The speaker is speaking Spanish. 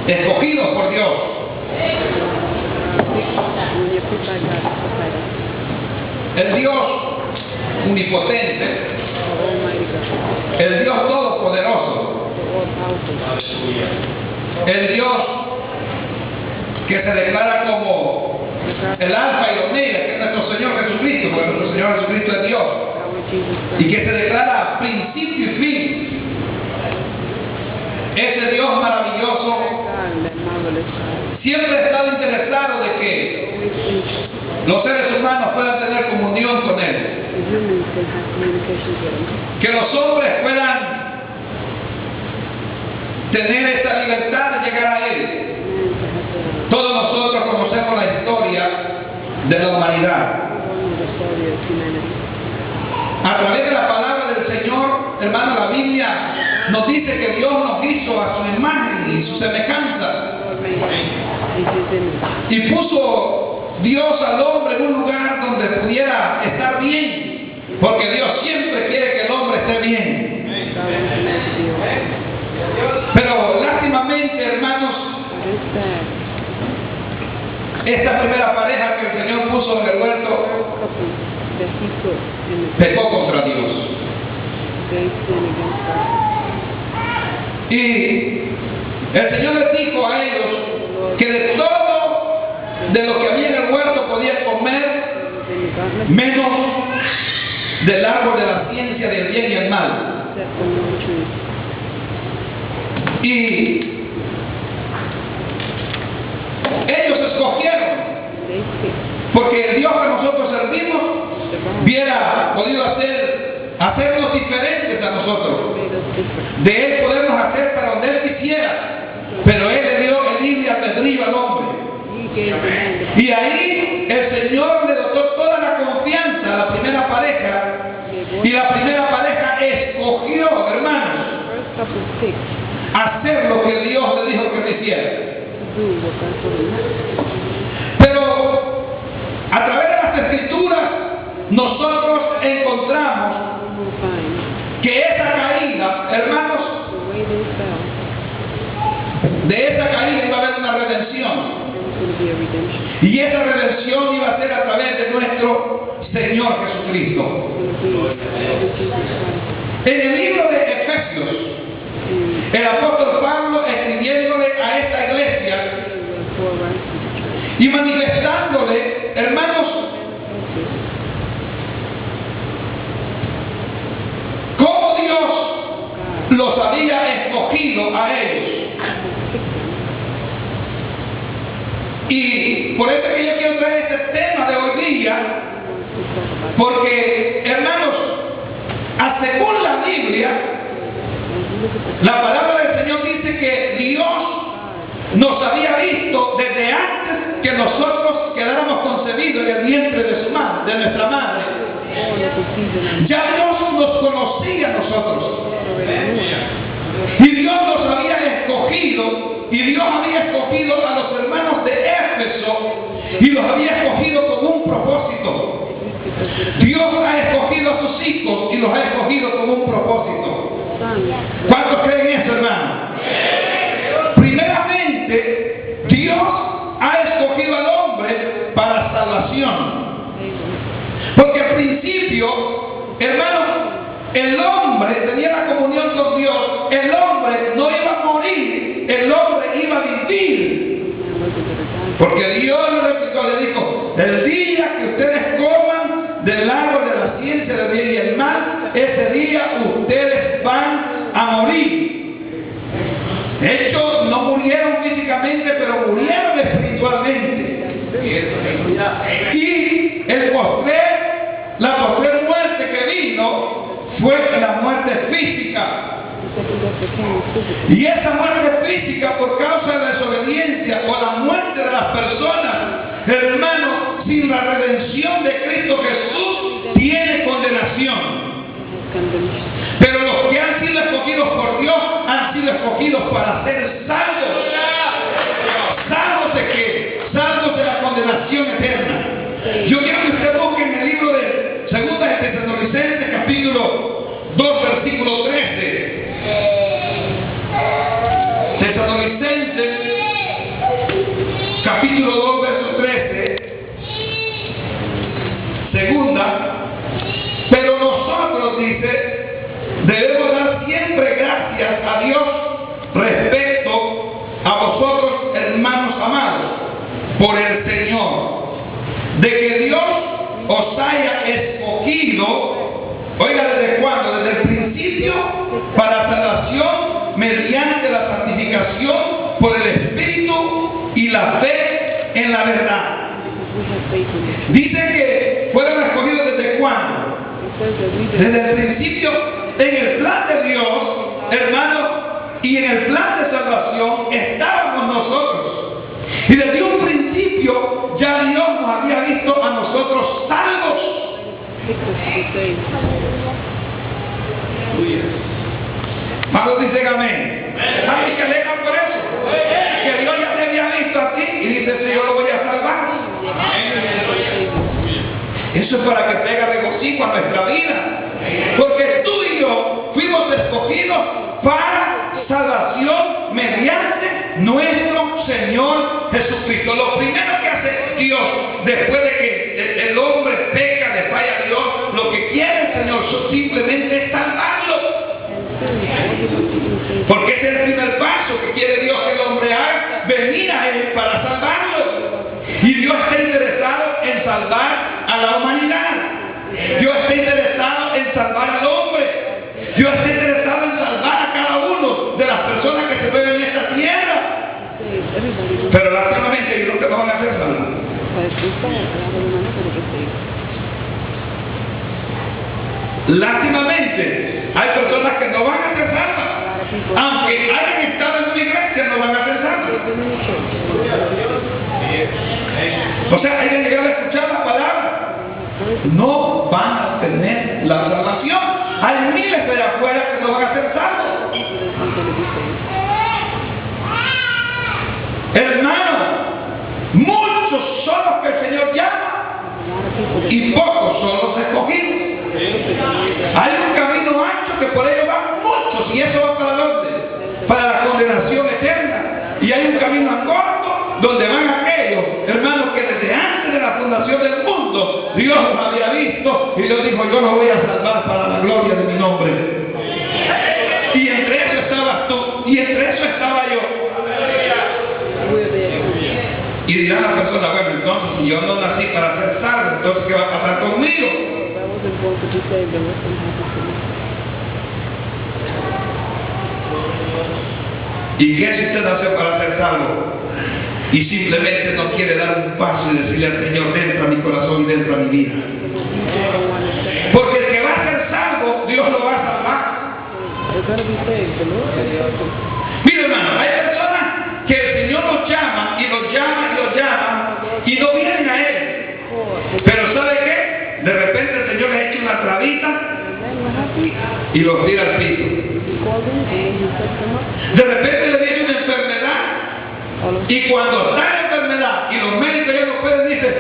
escogidos por Dios. El Dios omnipotente, el Dios todopoderoso, el Dios que se declara como el Alfa y el Omega, que es nuestro Señor Jesucristo, porque nuestro Señor Jesucristo es Dios, y que se declara principio y fin. Ese Dios maravilloso siempre ha estado interesado de que los seres humanos puedan tener comunión con Él, que los hombres puedan tener esta libertad de llegar a Él. Todos nosotros conocemos la historia de la humanidad. A través de la palabra del Señor, hermano, la Biblia nos dice que Dios nos hizo a su imagen y su semejanza. Y puso Dios al hombre en un lugar donde pudiera estar bien, porque Dios siempre quiere que el hombre esté bien. Pero lástimamente, hermanos, esta primera pareja que el Señor puso en el huerto pecó contra Dios. Y el Señor les dijo a ellos que de todo de lo que había en el huerto podían comer, menos del árbol de la ciencia del bien y el mal. Y ellos escogieron, porque el Dios que nosotros servimos hubiera podido hacernos diferentes a nosotros, de Él podernos hacer para donde Él quisiera, pero Él le dio el libre albedrío al hombre. Y ahí el Señor le dotó toda la confianza a la primera pareja, y la primera pareja escogió, hermanos, hacer lo que Dios le dijo que hiciera. Pero a través de las Escrituras nosotros encontramos que esa caída, hermanos, de esa caída iba a haber una redención. Y esa redención iba a ser a través de nuestro Señor Jesucristo. En el libro de Efesios, el apóstol Pablo, escribiéndole a esta iglesia y manifestándole, hermanos, cómo Dios los había escogido a ellos. Y por eso que yo quiero traer este tema de hoy día, porque, hermanos, según la Biblia, la palabra del Señor dice que Dios nos había visto desde antes que nosotros quedáramos concebidos en el vientre de su madre, de nuestra madre. Ya Dios nos conocía a nosotros. Y Dios nos había escogido, y Dios había escogido a los hermanos de Éfeso, y los había escogido con un propósito. Dios ha escogido a sus hijos y los ha escogido con un propósito. ¿Cuántos creen eso, hermano? Primeramente, Dios ha escogido al hombre para salvación. Porque al principio, hermano, el hombre tenía la comunión con Dios. El hombre no iba a morir, el hombre iba a vivir. Porque Dios le dijo, el día que ustedes coman del árbol de la ciencia del bien y el mal, ese día ustedes van a morir. De hecho, no murieron físicamente, pero murieron espiritualmente. Y la postrer muerte que vino fue la muerte física. Y esa muerte física, por causa de la desobediencia o la muerte de las personas, hermano, sin la redención de Cristo Jesús, tiene condenación. Pero los que han sido escogidos por Dios han sido escogidos para ser salvos. ¿Salvos de qué? Salvos de la condenación eterna. Yo quiero que usted busque en el libro de 2 de Tesalonicenses, capítulo 2, versículo 13. Tesalonicenses justificación por el Espíritu y la fe en la verdad. Dice que fueron escogidos desde cuándo. Desde el principio, en el plan de Dios, hermanos, y en el plan de salvación estábamos nosotros. Y desde un principio ya Dios nos había visto a nosotros salvos. Vamos, dicen amén. ¿Saben que alegan por eso? Que Dios ya te había visto a ti y dice, Señor, lo voy a salvar. Eso es para que traiga regocijo a nuestra vida. Porque tú y yo fuimos escogidos para salvación mediante nuestro Señor Jesucristo. Lo primero que hace Dios después de que el hombre peca, le falla a Dios, lo que quiere el Señor simplemente es salvarlo. Porque ese es el primer paso que quiere Dios que el hombre haga, venir a Él para salvarlo. Y Dios está interesado en salvar a la humanidad. Dios está interesado en salvar al hombre. Dios está interesado en salvar a cada uno de las personas que se mueven en esta tierra. Pero lástimamente ellos no van a hacer salvar. Lástimamente hay personas que no van a ser salvas. Aunque hayan estado en una iglesia, no van a ser salvas. O sea, hay que llegar a escuchar la palabra. No van a tener la salvación. Hay miles de afuera que no van a ser salvos. Hermano, muchos son los que el Señor llama y pocos son los escogidos. Hay un camino ancho que por ello van muchos, y eso va para dónde? Para la condenación eterna. Y hay un camino corto donde van aquellos, hermanos, que desde antes de la fundación del mundo Dios los había visto y Dios dijo, yo los voy a salvar para la gloria de mi nombre. Y entre eso estabas tú y entre eso estaba yo. Y dirá la persona, bueno, entonces si yo no nací para ser salvo, entonces ¿qué va a pasar conmigo? ¿Y qué si usted nació para ser salvo? Y simplemente no quiere dar un paso y decirle al Señor, dentro a mi corazón y dentro a mi vida. Porque el que va a ser salvo, Dios lo va a salvar. Mira, hermano, hay personas que el Señor los llama y los llama y los llama y no vienen a Él. Pero ¿sabe qué? De repente el Señor les echa una trabita y los tira al piso. De repente le viene una enfermedad y cuando está en enfermedad y los médicos ya no pueden, dicen,